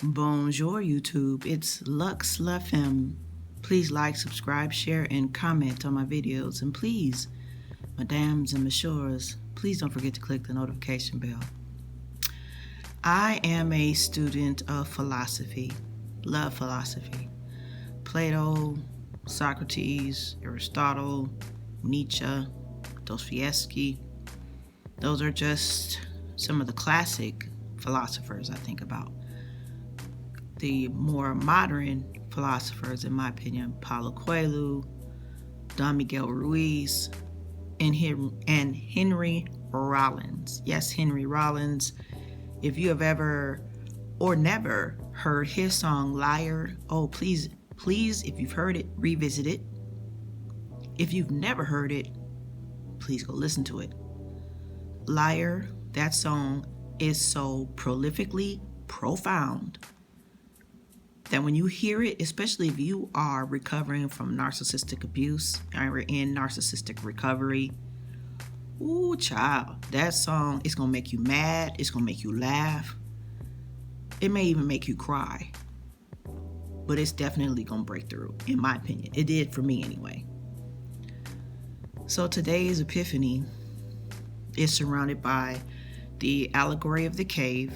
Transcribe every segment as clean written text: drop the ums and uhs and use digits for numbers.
Bonjour, YouTube. It's Lux LaFemme. Please like, subscribe, share, and comment on my videos. And please, madams and messieurs, please don't forget to click the notification bell. I am a student of philosophy, love philosophy. Plato, Socrates, Aristotle, Nietzsche, Dostoevsky. Those are just some of the classic philosophers I think about. The more modern philosophers, in my opinion, Paulo Coelho, Don Miguel Ruiz, and Henry Rollins. Yes, Henry Rollins. If you have ever or never heard his song Liar, oh, please, if you've heard it, revisit it. If you've never heard it, please go listen to it. Liar, that song is so prolifically profound that when you hear it, especially if you are recovering from narcissistic abuse or in narcissistic recovery, ooh, child, that song is going to make you mad. It's going to make you laugh. It may even make you cry. But it's definitely going to break through, in my opinion. It did for me anyway. So today's epiphany is surrounded by the Allegory of the Cave,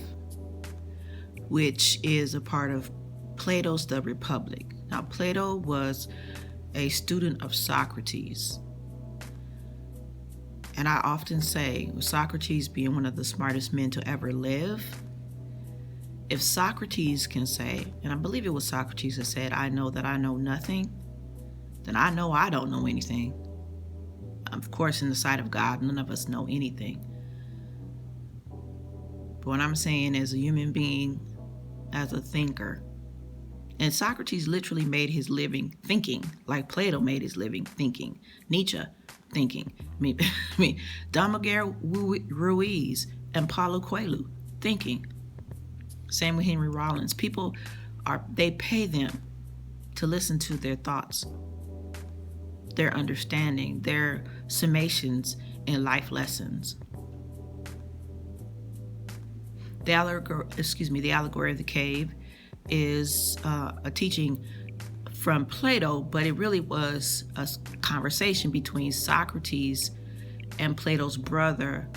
which is a part of Plato's The Republic. Now, Plato was a student of Socrates. And I often say, with Socrates being one of the smartest men to ever live, if Socrates can say, and I believe it was Socrates that said, I know that I know nothing, then I know I don't know anything. Of course, in the sight of God, none of us know anything. But what I'm saying as a human being, as a thinker, and Socrates literally made his living thinking, like Plato made his living thinking. Nietzsche thinking. Don Miguel Ruiz and Paulo Coelho thinking. Same with Henry Rollins. People they pay them to listen to their thoughts, their understanding, their summations and life lessons. The Allegory of the Cave is a teaching from Plato, but it really was a conversation between Socrates and Plato's brother,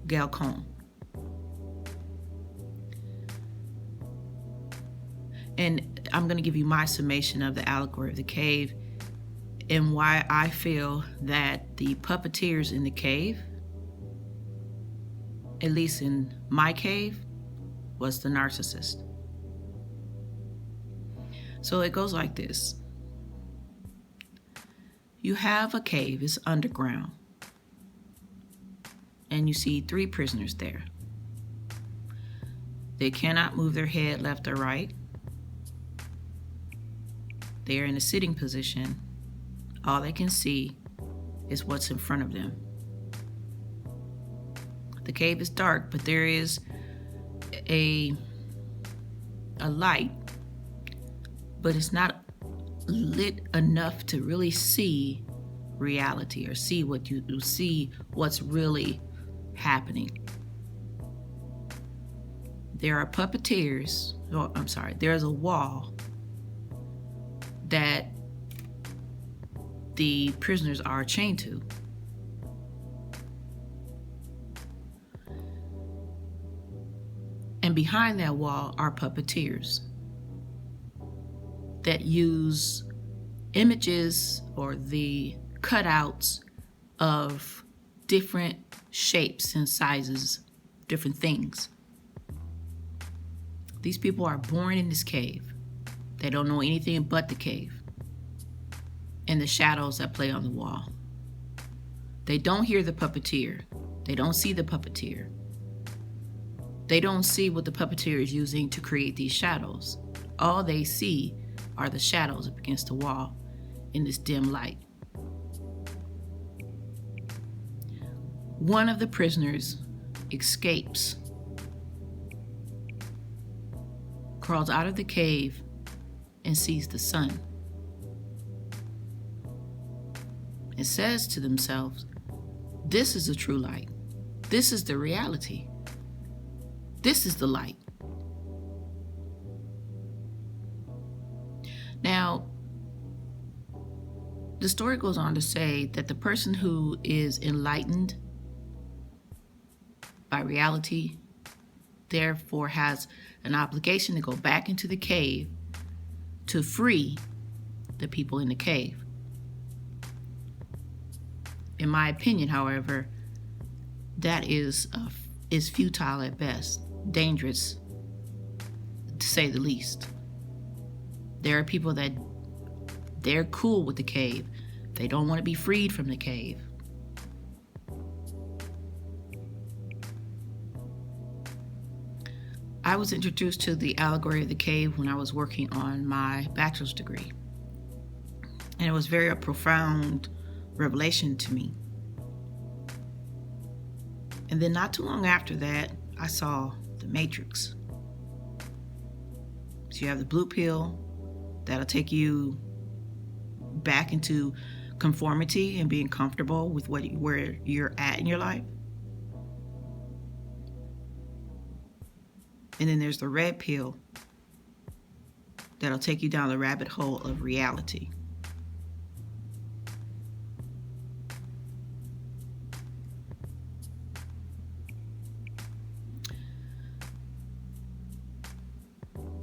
Glaucon. And I'm going to give you my summation of the Allegory of the Cave and why I feel that the puppeteers in the cave, at least in my cave, was the narcissist. So it goes like this. You have a cave, it's underground, and you see 3 prisoners there. They cannot move their head left or right. They are in a sitting position. All they can see is what's in front of them. The cave is dark, but there is a light, but it's not lit enough to really see reality or see what's really happening. There are puppeteers, there's a wall that the prisoners are chained to. And behind that wall are puppeteers that use images or the cutouts of different shapes and sizes, different things. These people are born in this cave. They don't know anything but the cave and the shadows that play on the wall. They don't hear the puppeteer. They don't see the puppeteer. They don't see what the puppeteer is using to create these shadows. All they see are the shadows up against the wall in this dim light. One of the prisoners escapes, crawls out of the cave, and sees the sun. And says to themselves, this is the true light. This is the reality. This is the light. Now, the story goes on to say that the person who is enlightened by reality therefore has an obligation to go back into the cave to free the people in the cave. In my opinion, however, that is futile at best, dangerous to say the least. There are people that they're cool with the cave. They don't want to be freed from the cave. I was introduced to the Allegory of the Cave when I was working on my bachelor's degree. And it was very a profound revelation to me. And then not too long after that, I saw The Matrix. So you have the blue pill that'll take you back into conformity and being comfortable with where you're at in your life. And then there's the red pill that'll take you down the rabbit hole of reality.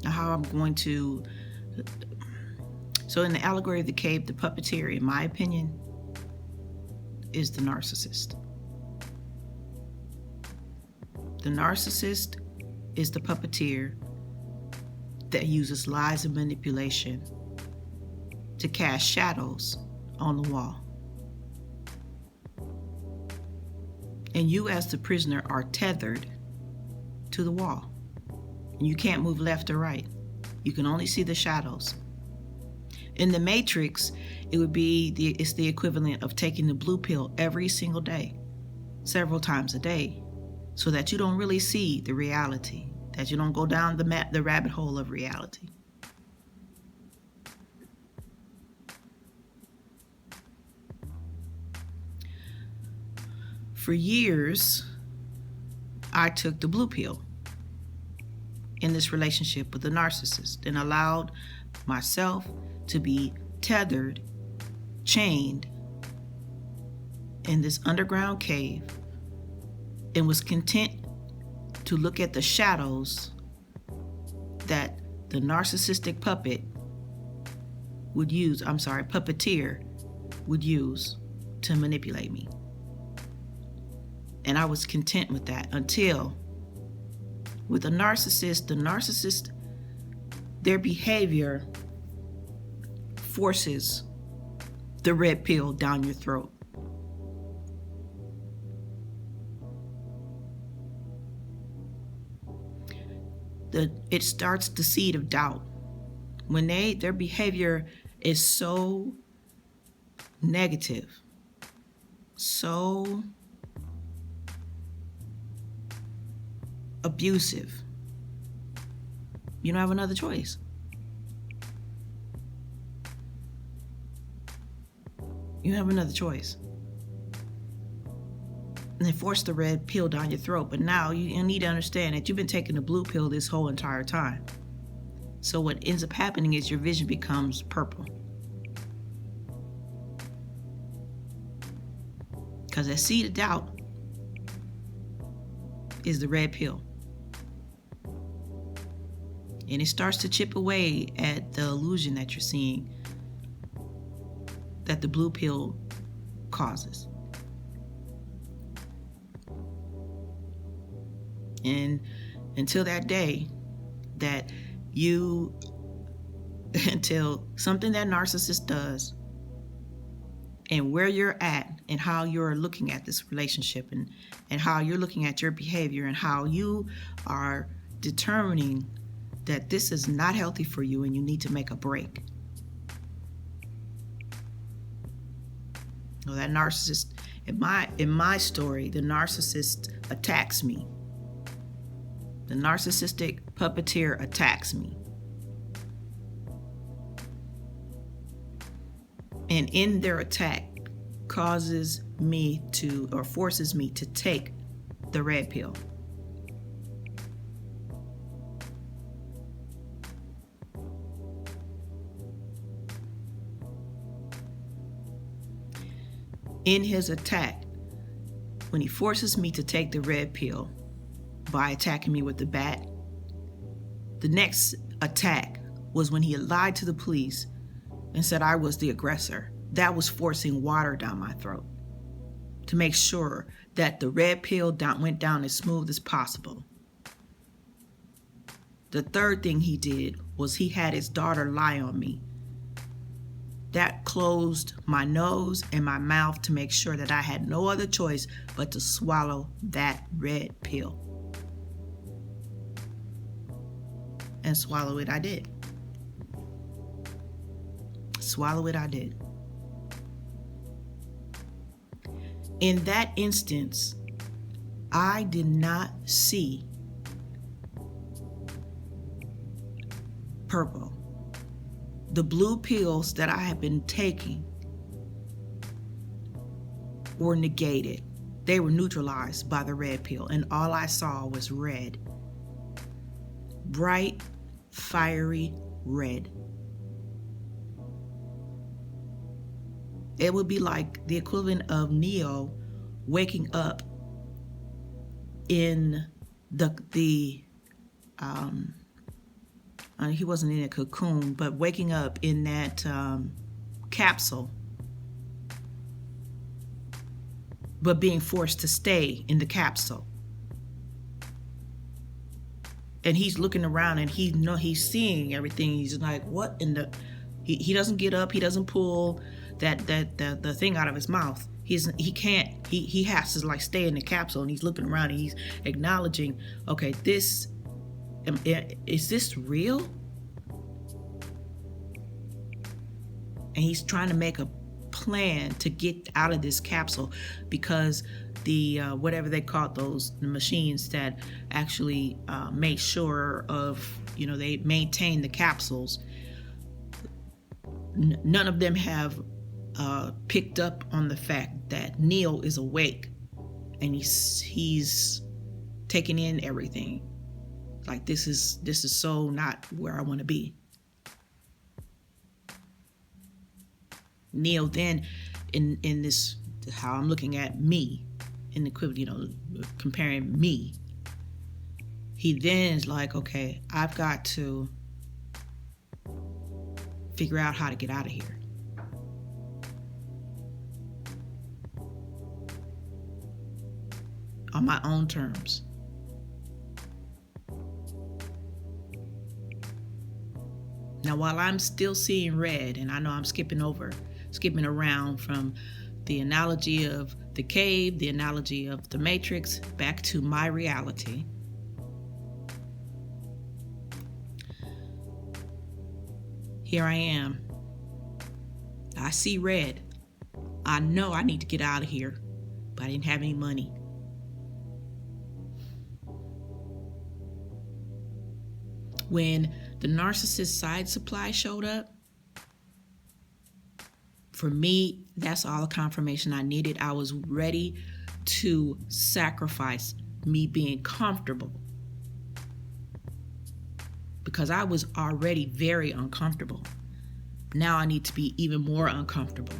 Now, how I'm going to... So in the Allegory of the Cave, the puppeteer, in my opinion, is the narcissist. The narcissist is the puppeteer that uses lies and manipulation to cast shadows on the wall. And you as the prisoner are tethered to the wall. And you can't move left or right. You can only see the shadows. In the Matrix, it would be it's the equivalent of taking the blue pill every single day, several times a day, so that you don't really see the reality, that you don't go down the rabbit hole of reality. For years, I took the blue pill in this relationship with the narcissist and allowed myself to be tethered, chained in this underground cave, and was content to look at the shadows that the narcissistic puppeteer would use to manipulate me. And I was content with that until, with a narcissist, their behavior forces the red pill down your throat. It starts the seed of doubt. When their behavior is so negative, so abusive, you don't have another choice. You don't have another choice. And they force the red pill down your throat. But now you need to understand that you've been taking the blue pill this whole entire time. So what ends up happening is your vision becomes purple. Because that seed of doubt is the red pill. And it starts to chip away at the illusion that you're seeing that the blue pill causes. And until that day that until something that narcissist does and where you're at and how you're looking at this relationship and how you're looking at your behavior and how you are determining that this is not healthy for you and you need to make a break. Well, that narcissist, in my story, the narcissist attacks me. The narcissistic puppeteer attacks me. And in their attack forces me to take the red pill. In his attack, when he forces me to take the red pill by attacking me with the bat, the next attack was when he lied to the police and said I was the aggressor. That was forcing water down my throat to make sure that the red pill went down as smooth as possible. The third thing he did was he had his daughter lie on me. That closed my nose and my mouth to make sure that I had no other choice but to swallow that red pill. And swallow it I did. Swallow it I did. In that instance, I did not see purple. The blue pills that I had been taking were negated. They were neutralized by the red pill, and all I saw was red. Bright, fiery red. It would be like the equivalent of Neo waking up in he wasn't in a cocoon, but waking up in that capsule, but being forced to stay in the capsule. And he's looking around and he's seeing everything. He's like, what in the... He doesn't get up. He doesn't pull the thing out of his mouth. He has to like stay in the capsule, and he's looking around and he's acknowledging, okay, is this real? And he's trying to make a plan to get out of this capsule, because the whatever they called the machines that actually made sure of, they maintain the capsules, none of them have picked up on the fact that Neil is awake and he's taking in everything. Like, this is so not where I want to be. Neil then, in this, how I'm looking at me, in the equivalent, comparing me, he then is like, okay, I've got to figure out how to get out of here. On my own terms. Now, while I'm still seeing red, and I know I'm skipping around from the analogy of the cave, the analogy of the Matrix, back to my reality. Here I am. I see red. I know I need to get out of here, but I didn't have any money. When the narcissist side supply showed up, for me, that's all the confirmation I needed. I was ready to sacrifice me being comfortable, because I was already very uncomfortable. Now I need to be even more uncomfortable,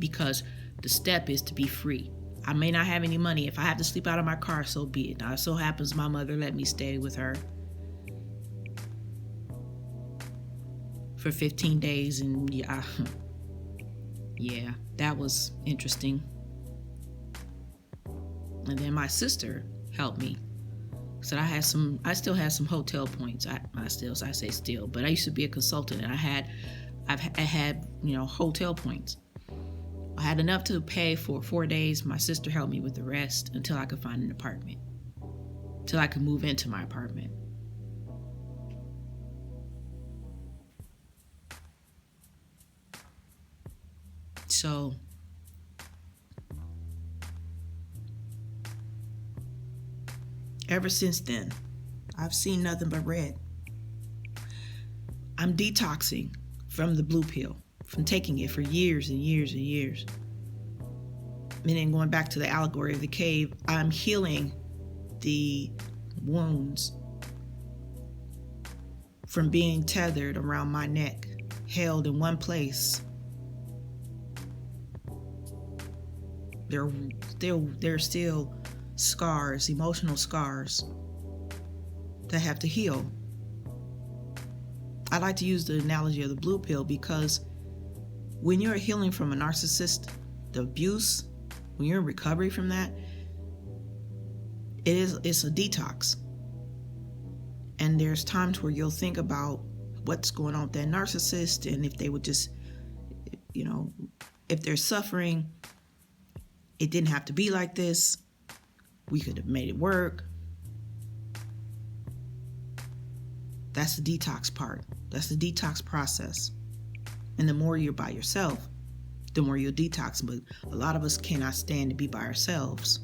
because the step is to be free. I may not have any money. If I have to sleep out of my car, so be it. Now, it so happens my mother let me stay with her for 15 days. And yeah, that was interesting. And then my sister helped me. So I still had some hotel points. I say still, but I used to be a consultant, and I had hotel points. I had enough to pay for 4 days. My sister helped me with the rest until I could find an apartment, till I could move into my apartment. So ever since then, I've seen nothing but red. I'm detoxing from the blue pill, from taking it for years and years and years. And then going back to the allegory of the cave, I'm healing the wounds from being tethered around my neck, held in one place. There's still scars, emotional scars that have to heal. I like to use the analogy of the blue pill because when you're healing from a narcissist, the abuse, when you're in recovery from that, it's a detox. And there's times where you'll think about what's going on with that narcissist, and if they would just, if they're suffering, it didn't have to be like this. We could have made it work. That's the detox part. That's the detox process. And the more you're by yourself, the more you'll detox. But a lot of us cannot stand to be by ourselves.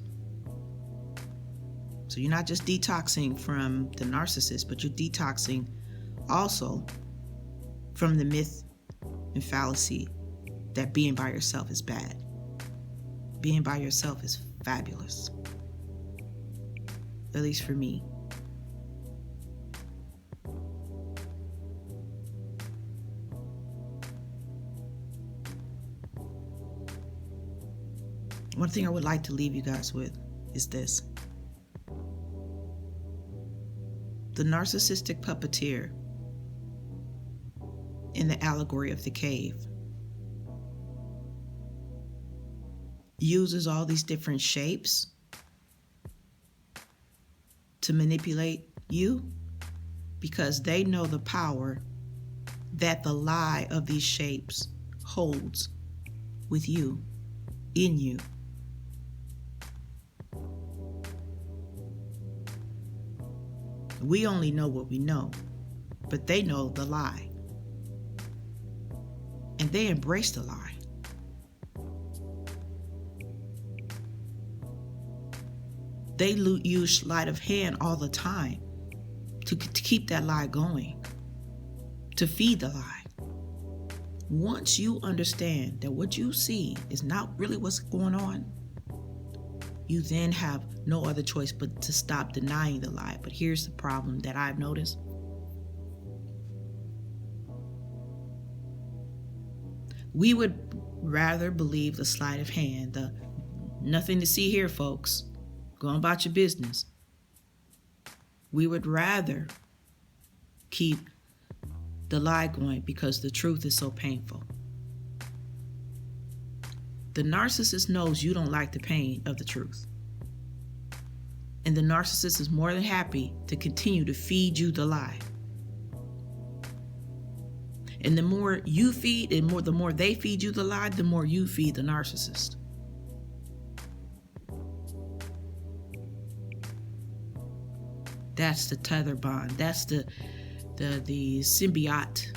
So you're not just detoxing from the narcissist, but you're detoxing also from the myth and fallacy that being by yourself is bad. Being by yourself is fabulous. At least for me. One thing I would like to leave you guys with is this. The narcissistic puppeteer in the allegory of the cave uses all these different shapes to manipulate you because they know the power that the lie of these shapes holds with you, in you. We only know what we know, but they know the lie. And they embrace the lie. They use sleight of hand all the time to keep that lie going, to feed the lie. Once you understand that what you see is not really what's going on, you then have no other choice but to stop denying the lie. But here's the problem that I've noticed. We would rather believe the sleight of hand, the nothing to see here, folks. Go on about your business. We would rather keep the lie going because the truth is so painful. The narcissist knows you don't like the pain of the truth. And the narcissist is more than happy to continue to feed you the lie. And the more you feed, and the more they feed you the lie, the more you feed the narcissist. That's the tether bond. That's the symbiote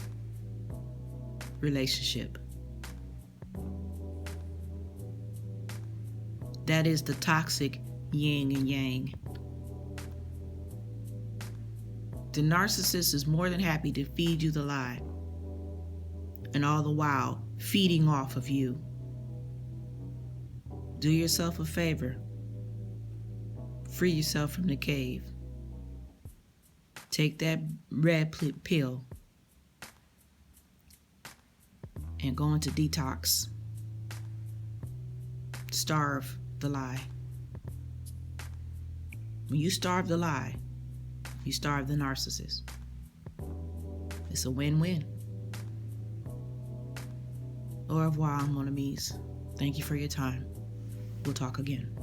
relationship. That is the toxic yin and yang. The narcissist is more than happy to feed you the lie, and all the while feeding off of you. Do yourself a favor. Free yourself from the cave. Take that red pill and go into detox. Starve the lie. When you starve the lie, you starve the narcissist. It's a win-win. Au revoir, mon amis. Thank you for your time. We'll talk again.